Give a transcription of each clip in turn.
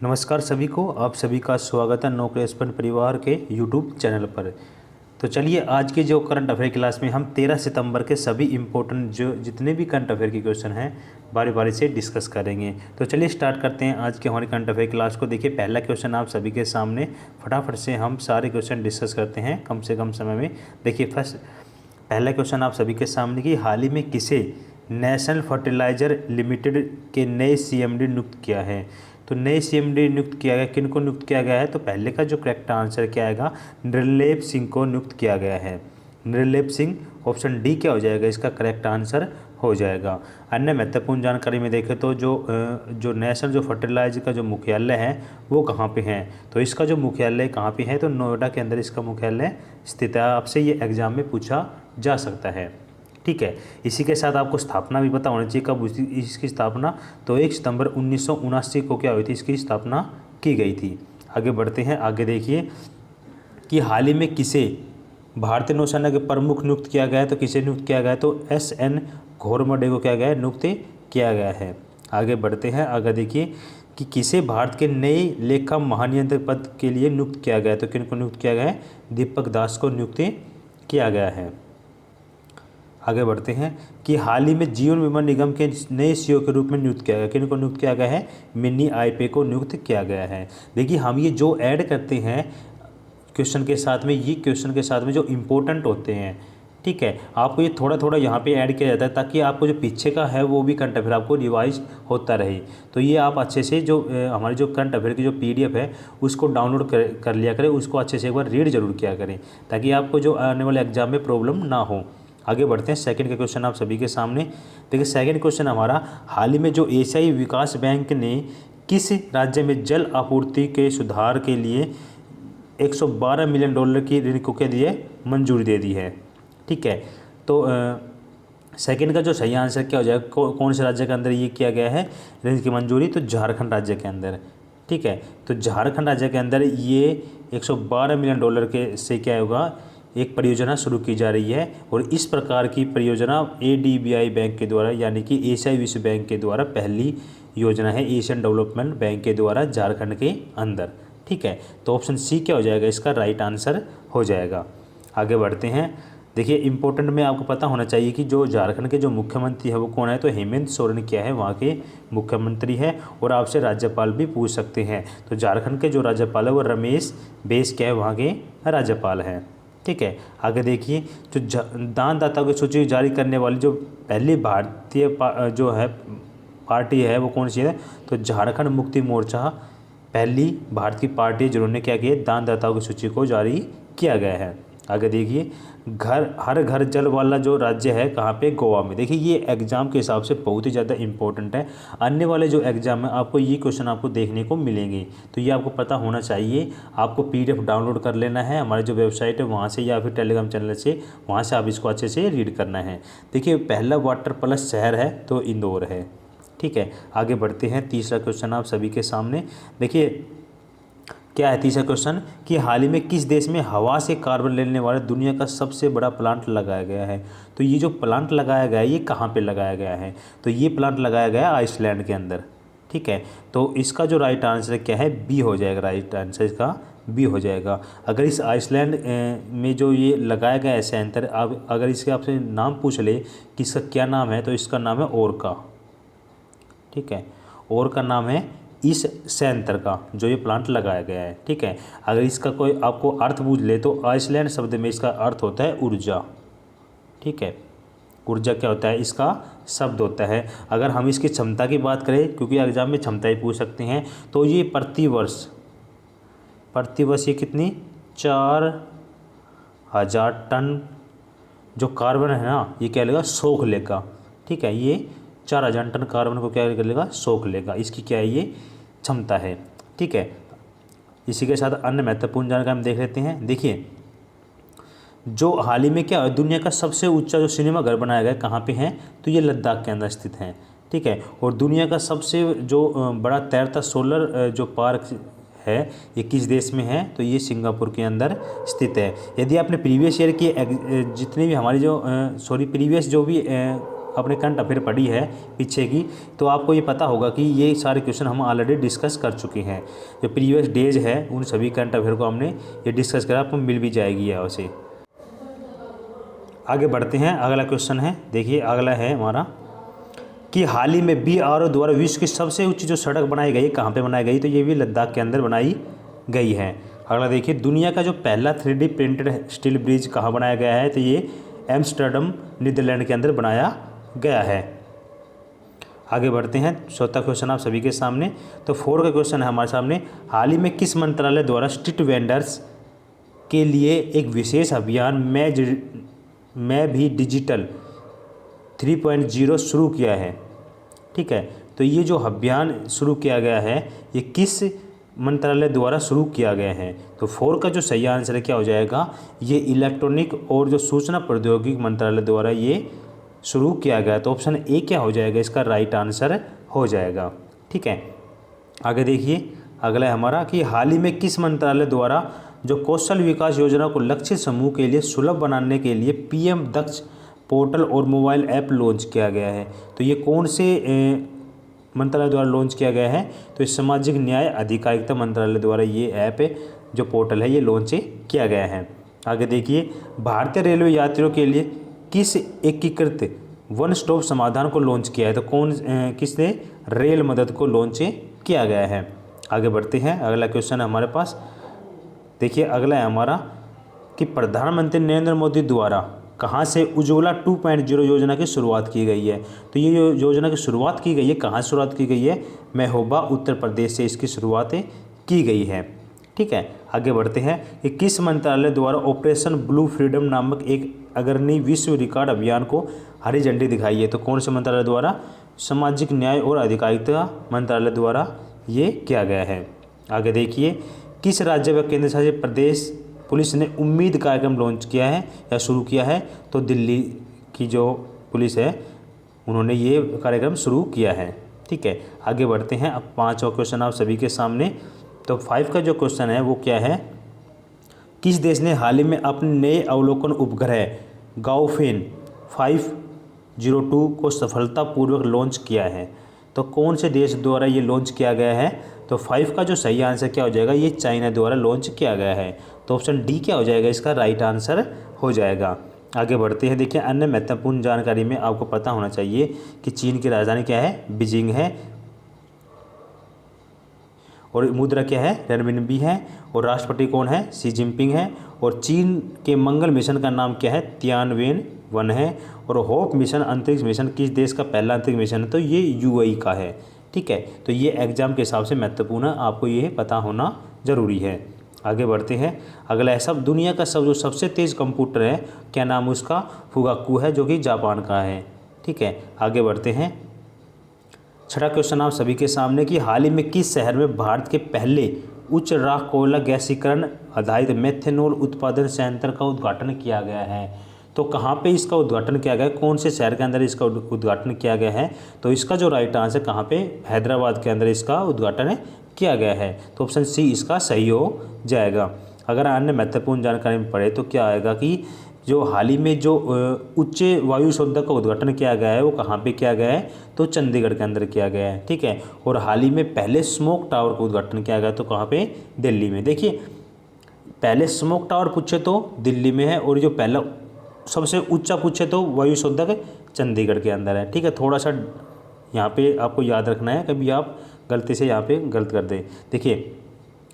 नमस्कार सभी को, आप सभी का स्वागत है नौकरी एक्सपर्ट परिवार के यूट्यूब चैनल पर। तो चलिए आज के जो करंट अफेयर क्लास में हम 13 सितंबर के सभी इम्पोर्टेंट जो जितने भी करंट अफेयर के क्वेश्चन हैं बारी बारी से डिस्कस करेंगे। तो चलिए स्टार्ट करते हैं आज के हमारे करंट अफेयर क्लास को। देखिए पहला क्वेश्चन आप सभी के सामने, फटाफट से हम सारे क्वेश्चन डिस्कस करते हैं कम से कम समय में। देखिए फर्स्ट पहला क्वेश्चन आप सभी के सामने कि हाल ही में किसे नेशनल फर्टिलाइजर लिमिटेड के नए सीएमडी नियुक्त किया है। तो नए सीएमडी नियुक्त किया गया, किन को नियुक्त किया गया है? तो पहले का जो करेक्ट आंसर क्या आएगा, निर्लेप सिंह को नियुक्त किया गया है। निर्लेप सिंह, ऑप्शन डी क्या हो जाएगा इसका करेक्ट आंसर हो जाएगा। अन्य महत्वपूर्ण जानकारी में देखें तो जो नेशनल जो फर्टिलाइजर का जो मुख्यालय है वो कहाँ पे है? तो इसका जो मुख्यालय कहाँ पे है? तो नोएडा के अंदर इसका मुख्यालय स्थित है। आपसे ये एग्जाम में पूछा जा सकता है, ठीक है। इसी के साथ आपको स्थापना भी पता होना चाहिए, कब हुई थी इसकी स्थापना? तो 1 सितंबर 1979 को क्या हुई थी, इसकी स्थापना की गई थी। आगे बढ़ते हैं, आगे देखिए कि हाल ही में किसे भारतीय नौसेना के प्रमुख नियुक्त किया गया है। तो किसे नियुक्त किया गया है? तो एस.एन. घोरमडे को क्या गया है, नियुक्त किया गया है। आगे बढ़ते हैं, आगे देखिए कि किसे भारत के नए लेखा महानियंत्रक पद के लिए नियुक्त किया गया है। तो किन को नियुक्त किया गया है? दीपक दास को नियुक्त किया गया है। आगे बढ़ते हैं कि हाल ही में जीवन बीमा निगम के नए सीईओ के रूप में नियुक्त किया गया, किन को नियुक्त किया गया है? मिन्नी आईपे को नियुक्त किया गया है। देखिए हम ये जो ऐड करते हैं क्वेश्चन के साथ में, ये क्वेश्चन के साथ में जो इम्पोर्टेंट होते हैं, ठीक है, आपको ये थोड़ा थोड़ा यहाँ पे ऐड किया जाता है ताकि आपको जो पीछे का है वो भी करंट अफेयर आपको रिवाइज होता रहे। तो ये आप अच्छे से जो हमारे जो करंट अफेयर की जो पीडीएफ है उसको डाउनलोड कर लिया करें, उसको अच्छे से एक बार रीड जरूर किया करें ताकि आपको जो आने वाले एग्जाम में प्रॉब्लम ना हो। आगे बढ़ते हैं, सेकंड का क्वेश्चन आप सभी के सामने। देखिए सेकंड क्वेश्चन हमारा, हाल ही में जो एशियाई विकास बैंक ने किस राज्य में जल आपूर्ति के सुधार के लिए $112 मिलियन की ऋण को क्या दिए, मंजूरी दे दी है, ठीक है। तो सेकंड का जो सही आंसर क्या हो जाएगा, कौन से राज्य के अंदर ये किया गया है ऋण की मंजूरी? तो झारखंड राज्य के अंदर, ठीक है। तो झारखंड राज्य के अंदर ये $112 मिलियन के से क्या होगा, एक परियोजना शुरू की जा रही है। और इस प्रकार की परियोजना एडीबीआई बैंक के द्वारा यानी कि एशियाई विश्व बैंक के द्वारा पहली योजना है, एशियन डेवलपमेंट बैंक के द्वारा झारखंड के अंदर, ठीक है। तो ऑप्शन सी क्या हो जाएगा, इसका राइट आंसर हो जाएगा। आगे बढ़ते हैं, देखिए इंपॉर्टेंट में आपको पता होना चाहिए कि जो झारखंड के जो मुख्यमंत्री है वो कौन है। तो हेमंत सोरेन क्या है, वहाँ के मुख्यमंत्री है। और आपसे राज्यपाल भी पूछ सकते हैं। तो झारखंड के जो राज्यपाल है वो रमेश बैस क्या है, वहाँ के राज्यपाल हैं, ठीक है। आगे देखिए जो दानदाताओं की सूची जारी करने वाली जो पहली भारतीय जो है पार्टी है वो कौन सी है? तो झारखंड मुक्ति मोर्चा पहली भारत की पार्टी है जिन्होंने क्या किया, दानदाताओं की सूची को जारी किया गया है। आगे देखिए हर घर जल वाला जो राज्य है कहाँ पे, गोवा में। देखिए ये एग्जाम के हिसाब से बहुत ही ज़्यादा इंपॉर्टेंट है। अन्य वाले जो एग्जाम है आपको ये क्वेश्चन आपको देखने को मिलेंगे, तो ये आपको पता होना चाहिए। आपको पीडीएफ डाउनलोड कर लेना है हमारी जो वेबसाइट है वहाँ से या फिर टेलीग्राम चैनल से, वहाँ से आप इसको अच्छे से रीड करना है। देखिए पहला वाटर प्लस शहर है तो इंदौर है, ठीक है। आगे बढ़ते हैं, तीसरा क्वेश्चन आप सभी के सामने। देखिए क्या है तीसरा क्वेश्चन कि हाल ही में किस देश में हवा से कार्बन लेने वाला दुनिया का सबसे बड़ा प्लांट लगाया गया है। तो ये जो प्लांट लगाया गया है ये कहाँ पे लगाया गया है? तो ये प्लांट लगाया गया है आइसलैंड के अंदर, ठीक है। तो इसका जो राइट आंसर क्या है, बी हो जाएगा। राइट आंसर इसका बी हो जाएगा। अगर इस आइसलैंड में जो ये लगाया गया है सेंटर, अब अगर इसके आपसे नाम पूछ ले कि इसका क्या नाम है, तो इसका नाम है ओरका, ठीक है। और का नाम है इस सेंटर का जो ये प्लांट लगाया गया है, ठीक है। अगर इसका कोई आपको अर्थ पूछ ले तो आइसलैंड शब्द में इसका अर्थ होता है ऊर्जा, ठीक है। ऊर्जा क्या होता है, इसका शब्द होता है। अगर हम इसकी क्षमता की बात करें, क्योंकि एग्जाम में क्षमता ही पूछ सकते हैं, तो ये प्रतिवर्ष ये कितनी 4000 टन जो कार्बन है ना, ये क्या लेगा, सोख लेगा, ठीक है। ये 4000 टन कार्बन को क्या कर लेगा, सोख लेगा। इसकी क्या है, ये क्षमता है, ठीक है। इसी के साथ अन्य महत्वपूर्ण जानकारी हम देख लेते हैं। देखिए जो हाल ही में क्या है, दुनिया का सबसे ऊंचा जो सिनेमा घर बनाया गया कहाँ पे है? तो ये लद्दाख के अंदर स्थित है, ठीक है। और दुनिया का सबसे जो बड़ा तैरता सोलर जो पार्क है ये किस देश में है? तो ये सिंगापुर के अंदर स्थित है। यदि आपने प्रीवियस ईयर की जितने भी हमारी जो प्रीवियस जो भी अपने करंट अफेयर पढ़ी है पीछे की, तो आपको ये पता होगा कि ये सारे क्वेश्चन हम ऑलरेडी डिस्कस कर चुके हैं। जो प्रीवियस डेज है उन सभी करंट अफेयर को हमने ये डिस्कस करा, आपको मिल भी जाएगी यहाँ से। आगे बढ़ते हैं, अगला क्वेश्चन है, देखिए अगला है हमारा कि हाल ही में BRO द्वारा विश्व की सबसे ऊंची जो सड़क बनाई गई है कहाँ पे बनाई गई, तो ये भी लद्दाख के अंदर बनाई गई है। अगला देखिए, दुनिया का जो पहला 3D प्रिंटेड स्टील ब्रिज कहाँ बनाया गया है, तो ये एम्स्टर्डम नीदरलैंड के अंदर बनाया गया है। आगे बढ़ते हैं, चौथा क्वेश्चन आप सभी के सामने। तो 4 का क्वेश्चन है हमारे सामने, हाल ही में किस मंत्रालय द्वारा स्ट्रीट वेंडर्स के लिए एक विशेष अभियान मैं भी डिजिटल 3.0 शुरू किया है। ठीक है, तो ये जो अभियान शुरू किया गया है ये किस मंत्रालय द्वारा शुरू किया गया है, तो 4 का जो सही आंसर क्या हो जाएगा, ये इलेक्ट्रॉनिक और जो सूचना प्रौद्योगिकी मंत्रालय द्वारा ये शुरू किया गया। तो ऑप्शन ए क्या हो जाएगा, इसका राइट आंसर हो जाएगा। ठीक है, आगे देखिए अगला है हमारा कि हाल ही में किस मंत्रालय द्वारा जो कौशल विकास योजना को लक्षित समूह के लिए सुलभ बनाने के लिए PM दक्ष पोर्टल और मोबाइल ऐप लॉन्च किया गया है। तो ये कौन से मंत्रालय द्वारा लॉन्च किया गया है, तो इस सामाजिक न्याय अधिकारिता मंत्रालय द्वारा ये ऐप जो पोर्टल है ये लॉन्च किया गया है। आगे देखिए, भारतीय रेलवे यात्रियों के लिए किस एकीकृत वन स्टॉप समाधान को लॉन्च किया है, तो किसने रेल मदद को लॉन्च किया गया है। आगे बढ़ते हैं, अगला क्वेश्चन है हमारे पास, देखिए अगला है हमारा कि प्रधानमंत्री नरेंद्र मोदी द्वारा कहाँ से उज्ज्वला 2.0 योजना की शुरुआत की गई है, तो ये योजना की शुरुआत की गई है, कहाँ से शुरुआत की गई है, महोबा उत्तर प्रदेश से इसकी शुरुआत की गई है। ठीक है, आगे बढ़ते हैं कि किस मंत्रालय द्वारा ऑपरेशन ब्लू फ्रीडम नामक एक अग्रणी विश्व रिकॉर्ड अभियान को हरी झंडी दिखाई है, तो कौन से मंत्रालय द्वारा, सामाजिक न्याय और अधिकारिता मंत्रालय द्वारा ये किया गया है। आगे देखिए, किस राज्य व केंद्र शासित प्रदेश पुलिस ने उम्मीद कार्यक्रम लॉन्च किया है या शुरू किया है, तो दिल्ली की जो पुलिस है उन्होंने ये कार्यक्रम शुरू किया है। ठीक है, आगे बढ़ते हैं, अब 5वां क्वेश्चन आप सभी के सामने। तो 5 का जो क्वेश्चन है वो क्या है, किस देश ने हाल ही में अपने नए अवलोकन उपग्रह गाओफेन 502 को सफलतापूर्वक लॉन्च किया है, तो कौन से देश द्वारा ये लॉन्च किया गया है, तो 5 का जो सही आंसर क्या हो जाएगा, ये चाइना द्वारा लॉन्च किया गया है। तो ऑप्शन डी क्या हो जाएगा, इसका राइट आंसर हो जाएगा। आगे बढ़ते हैं, देखिए अन्य महत्वपूर्ण जानकारी में आपको पता होना चाहिए कि चीन की राजधानी क्या है, बीजिंग है, और मुद्रा क्या है, रेनमिनबी है, और राष्ट्रपति कौन है, शी जिनपिंग है, और चीन के मंगल मिशन का नाम क्या है, तियानवेन-1 है, और होप मिशन अंतरिक्ष मिशन किस देश का पहला अंतरिक्ष मिशन है, तो ये UAE का है। ठीक है, तो ये एग्जाम के हिसाब से महत्वपूर्ण है, आपको ये पता होना जरूरी है। आगे बढ़ते हैं, अगला है सब दुनिया का जो सबसे तेज़ कंप्यूटर है क्या नाम उसका, फुगाकू है, जो कि जापान का है। ठीक है, आगे बढ़ते हैं, 6वां क्वेश्चन आप सभी के सामने कि हाल ही में किस शहर में भारत के पहले उच्च राख कोयला गैसीकरण आधारित मेथेनॉल उत्पादन संयंत्र का उद्घाटन किया गया है, तो कहाँ पे इसका उद्घाटन किया गया है, कौन से शहर के अंदर इसका उद्घाटन किया गया है, तो इसका जो राइट आंसर कहाँ पे, हैदराबाद के अंदर इसका उद्घाटन किया गया है। तो ऑप्शन सी इसका सही हो जाएगा। अगर अन्य महत्वपूर्ण जानकारी में पढ़े तो क्या आएगा कि जो हाल ही में जो उच्च वायु सौदा का उद्घाटन किया गया है वो कहाँ पे किया गया है, तो चंडीगढ़ के अंदर किया गया है। ठीक है, और हाल ही में पहले स्मोक टावर का उद्घाटन किया गया तो कहाँ पे, दिल्ली में। देखिए पहले स्मोक टावर पूछे तो दिल्ली में है, और जो पहला सबसे ऊंचा पूछे तो वायु सौदा चंडीगढ़ के अंदर है। ठीक है, थोड़ा सा यहाँ पे आपको याद रखना है, कभी आप गलती से यहाँ पे गलत कर दें। देखिए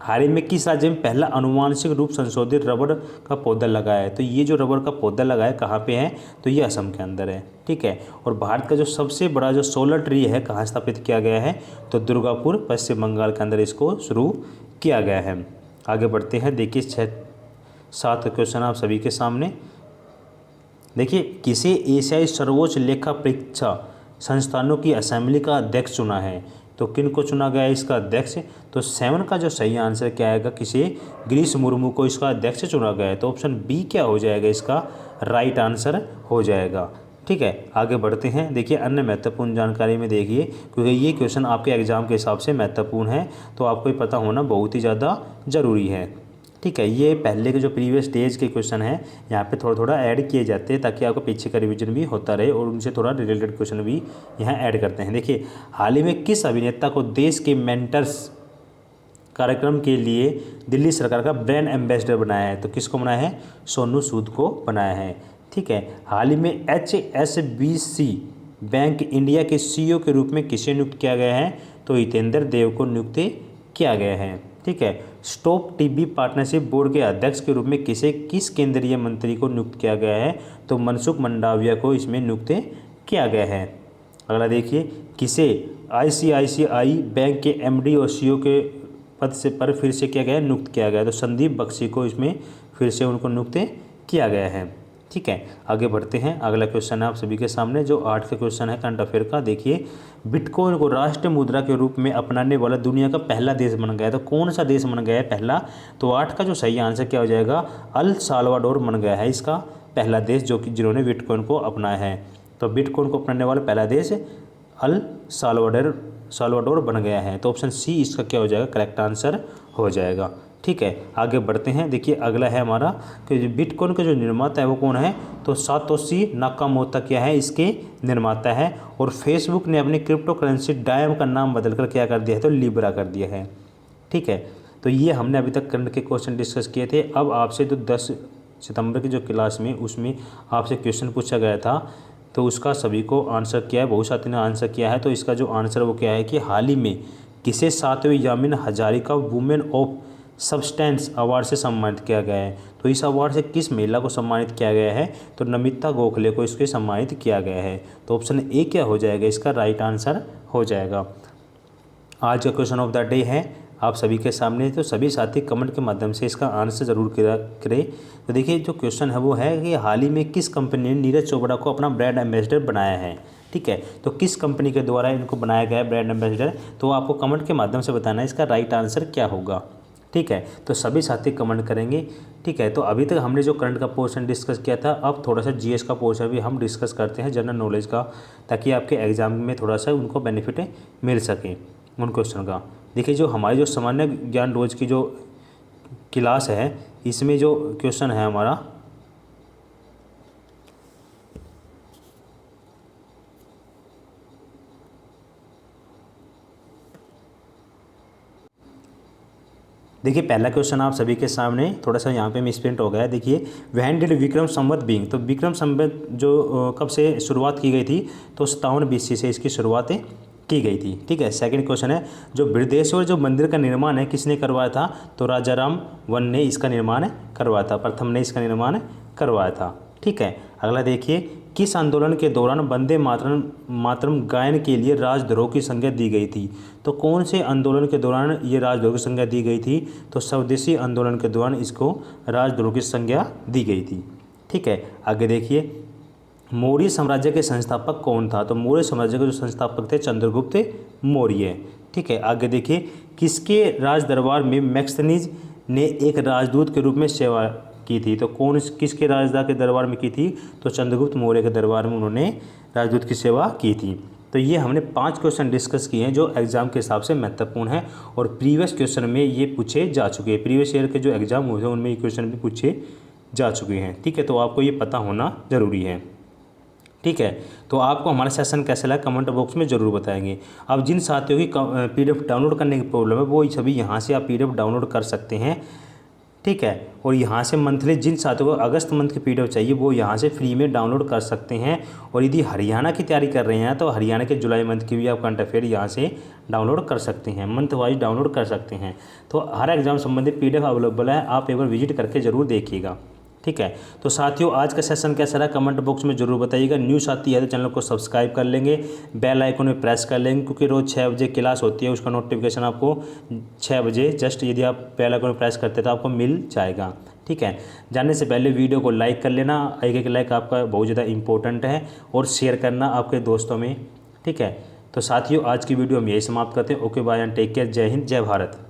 हाल ही में किस राज्य में पहला अनुवांशिक रूप संशोधित रबर का पौधा लगाया है, तो ये जो रबर का पौधा लगाया कहाँ पे है, तो ये असम के अंदर है। ठीक है, और भारत का जो सबसे बड़ा जो सोलर ट्री है कहाँ स्थापित किया गया है, तो दुर्गापुर पश्चिम बंगाल के अंदर इसको शुरू किया गया है। आगे बढ़ते हैं, देखिए 7 क्वेश्चन आप सभी के सामने। देखिए किसे एशियाई सर्वोच्च लेखा परीक्षा संस्थानों की असेंबली का अध्यक्ष चुना है, तो किन को चुना गया है इसका अध्यक्ष, तो 7 का जो सही आंसर क्या आएगा, किसे गिरीश मुर्मू को इसका अध्यक्ष चुना गया है। तो ऑप्शन बी क्या हो जाएगा, इसका राइट आंसर हो जाएगा। ठीक है, आगे बढ़ते हैं, देखिए अन्य महत्वपूर्ण जानकारी में देखिए, क्योंकि ये क्वेश्चन आपके एग्जाम के हिसाब से महत्वपूर्ण है तो आपको ये पता होना बहुत ही ज़्यादा ज़रूरी है। ठीक है, ये पहले के जो प्रीवियस डेज के क्वेश्चन है यहाँ पे थोड़ा थोड़ा ऐड किए जाते हैं ताकि आपको पीछे का रिवीजन भी होता रहे और उनसे थोड़ा रिलेटेड क्वेश्चन भी यहाँ ऐड करते हैं। देखिए, हाल ही में किस अभिनेता को देश के मेंटर्स कार्यक्रम के लिए दिल्ली सरकार का ब्रांड एम्बेसडर बनाया है? तो किसको बनाया है? सोनू सूद को बनाया है। ठीक है, हाल ही में HSBC बैंक इंडिया के CEO के रूप में किसे नियुक्त किया गया है? तो हितेंद्र देव को नियुक्त किया गया है। ठीक है, स्टॉप टीबी पार्टनरशिप बोर्ड के अध्यक्ष के रूप में किस केंद्रीय मंत्री को नियुक्त किया गया है? तो मनसुख मंडाविया को इसमें नियुक्त किया गया है। अगला देखिए, किसे ICICI बैंक के MD और CEO के पद से पर फिर से किया गया है? नियुक्त किया गया है। तो संदीप बख्शी को इसमें फिर से उनको नियुक्त किया गया है। ठीक है, आगे बढ़ते हैं। अगला क्वेश्चन है आप सभी के सामने जो 8 का क्वेश्चन है करंट अफेयर का। देखिए, बिटकॉइन को राष्ट्रीय मुद्रा के रूप में अपनाने वाला दुनिया का पहला देश बन गया है। तो कौन सा देश बन गया है पहला? तो 8 का जो सही आंसर क्या हो जाएगा? अल साल्वाडोर बन गया है इसका पहला देश जो कि जिन्होंने बिटकॉइन को अपनाया है। तो बिटकॉइन को अपनाने वाला पहला देश अल साल्वाडोर बन गया है। तो ऑप्शन सी इसका क्या हो जाएगा? करेक्ट आंसर हो जाएगा। ठीक है, आगे बढ़ते हैं। देखिए, अगला है हमारा कि बिटकॉइन का जो निर्माता है वो कौन है? तो सातोशी नाकामोतो क्या है? इसके निर्माता है। और फेसबुक ने अपनी क्रिप्टो करेंसी डायम का नाम बदलकर क्या कर दिया है? तो लिब्रा कर दिया है। ठीक है, तो ये हमने अभी तक करंट के क्वेश्चन डिस्कस किए थे। अब आपसे जो 10 सितंबर की जो क्लास में उसमें आपसे क्वेश्चन पूछा गया था तो उसका सभी को आंसर किया है, बहुत साथी ने आंसर किया है। तो इसका जो आंसर वो क्या है कि हाल ही में किसे 7वें Yamini Hazarika women of substance award से सम्मानित किया गया है? तो इस अवार्ड से किस महिला को सम्मानित किया गया है? तो नमिता गोखले को इसके सम्मानित किया गया है। तो ऑप्शन ए क्या हो जाएगा? इसका राइट आंसर हो जाएगा। आज का क्वेश्चन ऑफ द डे है आप सभी के सामने। तो सभी साथी कमेंट के माध्यम से इसका आंसर ज़रूर करें। तो देखिए, जो क्वेश्चन है वो है कि हाल ही में किस कंपनी ने नीरज चोपड़ा को अपना ब्रांड एम्बेसडर बनाया है? ठीक है, तो किस कंपनी के द्वारा इनको बनाया गया है ब्रांड एम्बेसडर? तो आपको कमेंट के माध्यम से बताना है इसका राइट आंसर क्या होगा। ठीक है, तो सभी साथी कमेंट करेंगे। ठीक है, तो अभी तक हमने जो करंट का पोर्शन डिस्कस किया था, अब थोड़ा सा GS का पोर्शन भी हम डिस्कस करते हैं, जनरल नॉलेज का, ताकि आपके एग्जाम में थोड़ा सा उनको बेनिफिट मिल सके उन क्वेश्चन का। देखिए, जो हमारी जो सामान्य ज्ञान रोज की जो क्लास है इसमें जो क्वेश्चन है हमारा देखिए, पहला क्वेश्चन आप सभी के सामने थोड़ा सा यहाँ पे मिसप्रिंट हो गया है। देखिए, when did Vikram Samvat being? तो विक्रम संवत जो कब से शुरुआत की गई थी? तो 57 BC से इसकी शुरुआत की गई थी। ठीक है, सेकंड क्वेश्चन है जो बृहदेश्वर जो मंदिर का निर्माण है किसने करवाया था? तो राजाराम वन ने इसका निर्माण करवाया था, प्रथम ने इसका निर्माण करवाया था। ठीक है, अगला देखिए, किस आंदोलन के दौरान वंदे मातरम गायन के लिए राजद्रोह की संज्ञा दी गई थी? तो कौन से आंदोलन के दौरान ये राजद्रोह की संज्ञा दी गई थी? तो स्वदेशी आंदोलन के दौरान इसको राजद्रोह की संज्ञा दी गई थी। ठीक है, आगे देखिए, मौर्य साम्राज्य के संस्थापक कौन था? तो मौर्य साम्राज्य के जो संस्थापक थे चंद्रगुप्त मौर्य। ठीक है, आगे देखिए, किसके राज दरबार में मैक्सनीज ने एक राजदूत के रूप में सेवा की थी? तो किसके राजदा के दरबार में की थी? तो चंद्रगुप्त मौर्य के दरबार में उन्होंने राजदूत की सेवा की थी। तो ये हमने 5 क्वेश्चन डिस्कस किए हैं जो एग्जाम के हिसाब से महत्वपूर्ण है और प्रीवियस क्वेश्चन में ये पूछे जा चुके हैं। प्रीवियस ईयर के जो एग्जाम हुए हैं उनमें ये क्वेश्चन भी पूछे जा चुके हैं। ठीक है, तो आपको ये पता होना ज़रूरी है। ठीक है, तो आपको हमारा सेशन कैसा लगा कमेंट बॉक्स में ज़रूर बताएंगे। अब जिन साथियों की PDF डाउनलोड करने की प्रॉब्लम है वो सभी यहाँ से आप PDF डाउनलोड कर सकते हैं। ठीक है, और यहाँ से मंथली जिन साथियों को अगस्त मंथ की PDF चाहिए वो यहाँ से फ्री में डाउनलोड कर सकते हैं। और यदि हरियाणा की तैयारी कर रहे हैं तो हरियाणा के जुलाई मंथ की भी आप करंट अफेयर यहाँ से डाउनलोड कर सकते हैं, मंथ वाइज डाउनलोड कर सकते हैं। तो हर एग्जाम संबंधित PDF अवेलेबल है, आप एक बार विजिट करके ज़रूर देखिएगा। ठीक है, तो साथियों आज का सेशन कैसा रहा कमेंट बॉक्स में ज़रूर बताइएगा। न्यू साथी है तो चैनल को सब्सक्राइब कर लेंगे, बेल आइकन में प्रेस कर लेंगे क्योंकि रोज़ 6 बजे क्लास होती है, उसका नोटिफिकेशन आपको 6 बजे जस्ट यदि आप बेल आइकन में प्रेस करते तो आपको मिल जाएगा। ठीक है, जाने से पहले वीडियो को लाइक कर लेना, एक लाइक आपका बहुत ज़्यादा इंपॉर्टेंट है, और शेयर करना आपके दोस्तों में। ठीक है, तो साथियों आज की वीडियो हम यही समाप्त करते हैं। Okay bye and take care. जय हिंद, जय भारत।